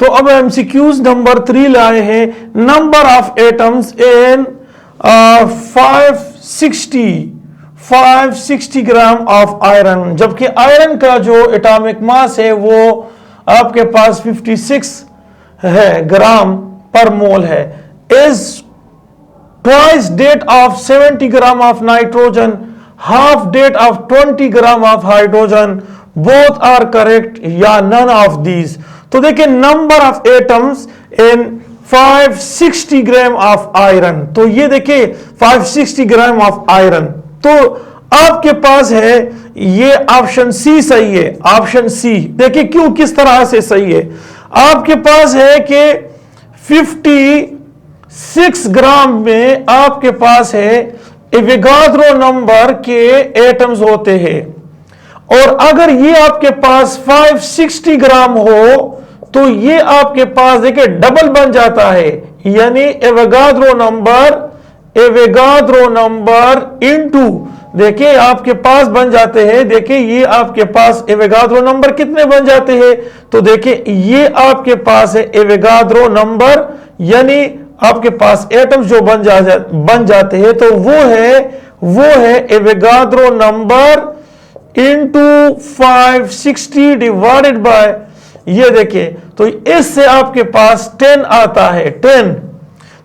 तो अब MCQs number 3 लाए हैं, number of atoms in 560 gram of iron, जबकि आयरन का जो एटॉमिक मास है वो आपके पास 56 है ग्राम पर मोल है। Is twice that of 70 gram of nitrogen, half that of 20 gram of hydrogen, both are correct या नन ऑफ दीज। तो देखिए number of atoms in 560 gram of iron, तो ये देखिए 560 ग्राम ऑफ आयरन, तो आपके पास है ये ऑप्शन सी सही है। ऑप्शन सी देखिए क्यों, किस तरह से सही है। आपके पास है कि 56 ग्राम में आपके पास है एवोगाड्रो नंबर के एटम्स होते हैं, और अगर ये आपके पास 560 ग्राम हो तो ये आपके पास देखिए डबल बन जाता है, यानी एवोगाड्रो नंबर इनटू देखिए आपके पास बन जाते हैं। देखिए ये आपके पास एवोगाड्रो नंबर कितने बन जाते हैं, तो देखिए ये आपके पास है एवोगाड्रो नंबर, यानी आपके पास एटम्स जो बन जाते हैं तो वो है Avogadro number into 560 divided by ये देखिए, तो इससे आपके पास 10 आता है 10।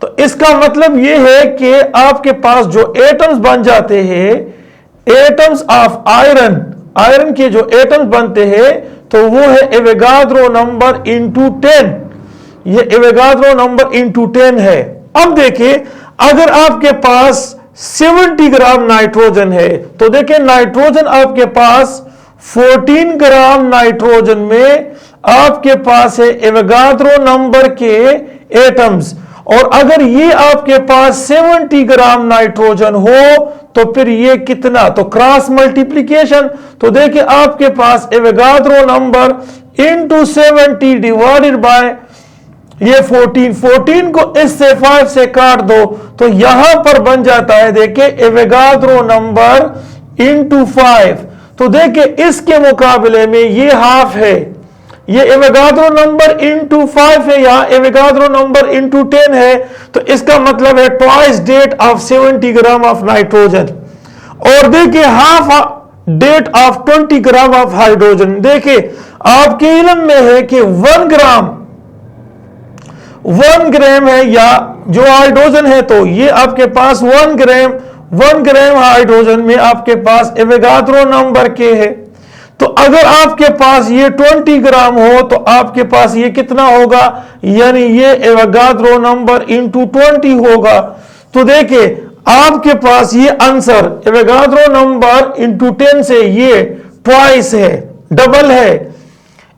तो इसका मतलब ये है कि आपके पास जो एटम्स बन जाते हैं, एटम्स ऑफ आयरन के जो एटम्स बनते हैं तो वो है एवोगाड्रो नंबर इनटू 10, ये एवोगाड्रो नंबर इनटू 10 है। अब देखिए अगर आपके पास 70 ग्राम नाइट्रोजन है तो देखिए नाइट्रोजन आपके पास 14 ग्राम नाइट्रोजन में आपके पास है एवोगाड्रो नंबर के एटम्स, और अगर ये आपके पास 70 ग्राम नाइट्रोजन हो तो फिर ये कितना, तो क्रॉस मल्टीप्लीकेशन, तो देखिए आपके पास Avogadro number into 70 divided by ये 14 को इससे 5 से काट दो तो यहां पर बन जाता है देखिए एवोगाड्रो नंबर इनटू 5। तो देखिए इसके मुकाबले में ये हाफ है, ये एवोगाड्रो नंबर इनटू 5 है, यहां एवोगाड्रो नंबर इनटू 10 है, तो इसका मतलब है twice that of 70 gram of nitrogen, और देखिए half that of 20 gram of hydrogen. देखिए आपके इल्म में है कि 1 ग्राम है या जो हाइड्रोजन है, तो ये आपके पास 1 ग्राम हाइड्रोजन में आपके पास एवोगाड्रो नंबर के है। तो अगर आपके पास ये 20 ग्राम हो तो आपके पास ये कितना होगा, यानी ये एवोगाड्रो नंबर इनटू 20 होगा। तो देखिए आपके पास ये आंसर एवोगाड्रो नंबर इनटू 10 से ये ट्वाइस है, डबल है,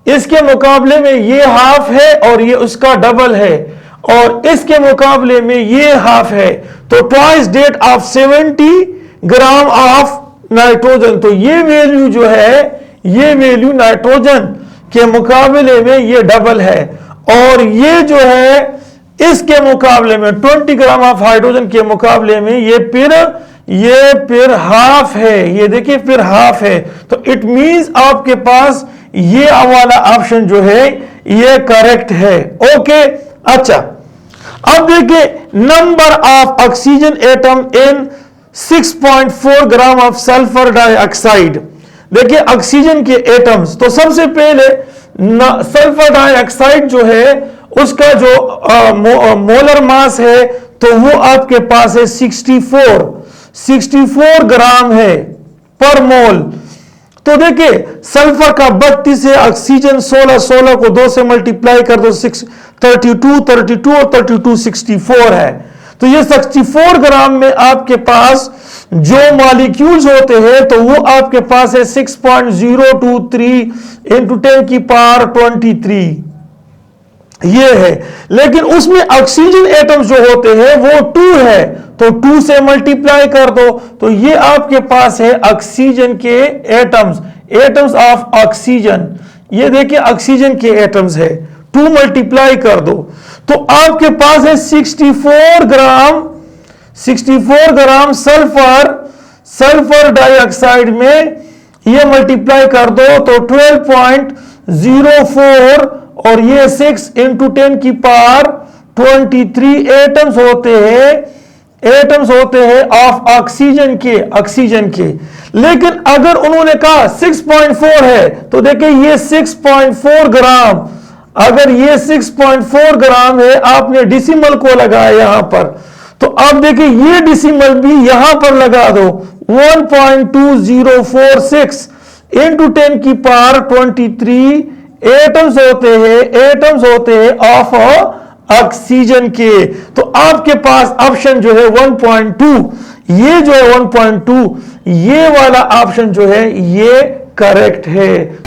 इसके मुकाबले में ये हाफ है और ये उसका डबल है, और इसके मुकाबले में ये हाफ है, तो twice that of 70 gram of nitrogen. तो ये वैल्यू जो है, ये वैल्यू नाइट्रोजन के मुकाबले में ये डबल है, और ये जो है इसके मुकाबले में 20 ग्राम ऑफ हाइड्रोजन के मुकाबले में ये फिर हाफ है, ये देखिए फिर हाफ है। तो इट मींस आपके पास ये वाला ऑप्शन जो है ये करेक्ट है। ओके, अच्छा अब देखिए number of oxygen atom in 6.4 gram of sulphur dioxide. देखिए ऑक्सीजन के एटम्स, तो सबसे पहले सल्फर डाइऑक्साइड जो है उसका जो मोलर मास है तो वो आपके पास है 64 ग्राम है पर मोल। तो देखिए सल्फर का 32 है, ऑक्सीजन 16 को 2 से मल्टीप्लाई कर दो 32 और 32 64 है। तो ये 64 ग्राम में आपके पास जो मॉलिक्यूल्स होते हैं तो वो आपके पास है 6.023 इंटू 10 की पावर 23 ये है। लेकिन उसमें ऑक्सीजन एटम्स जो होते हैं वो 2 है, तो 2 से मल्टीप्लाई कर दो तो ये आपके पास है ऑक्सीजन के एटम्स ऑफ ऑक्सीजन। ये देखिए ऑक्सीजन के एटम्स है, 2 मल्टीप्लाई कर दो तो आपके पास है 64 ग्राम सल्फर डाइऑक्साइड में ये मल्टीप्लाई कर दो तो 12.04 और ये 6 इंटू 10 की पावर 23 एटम्स होते हैं ऑफ ऑक्सीजन के। लेकिन अगर उन्होंने कहा 6.4 है तो देखिए ये 6.4 ग्राम, अगर ये 6.4 ग्राम है, आपने डिसिमल को लगाया यहां पर, तो अब देखिए ये डिसिमल भी यहां पर लगा दो, 1.2046 इंटू 10 की पावर 23 एटम्स होते हैं ऑफ ऑक्सीजन के। तो आपके पास ऑप्शन जो है 1.2, ये जो है 1.2, ये वाला ऑप्शन जो है ये करेक्ट है।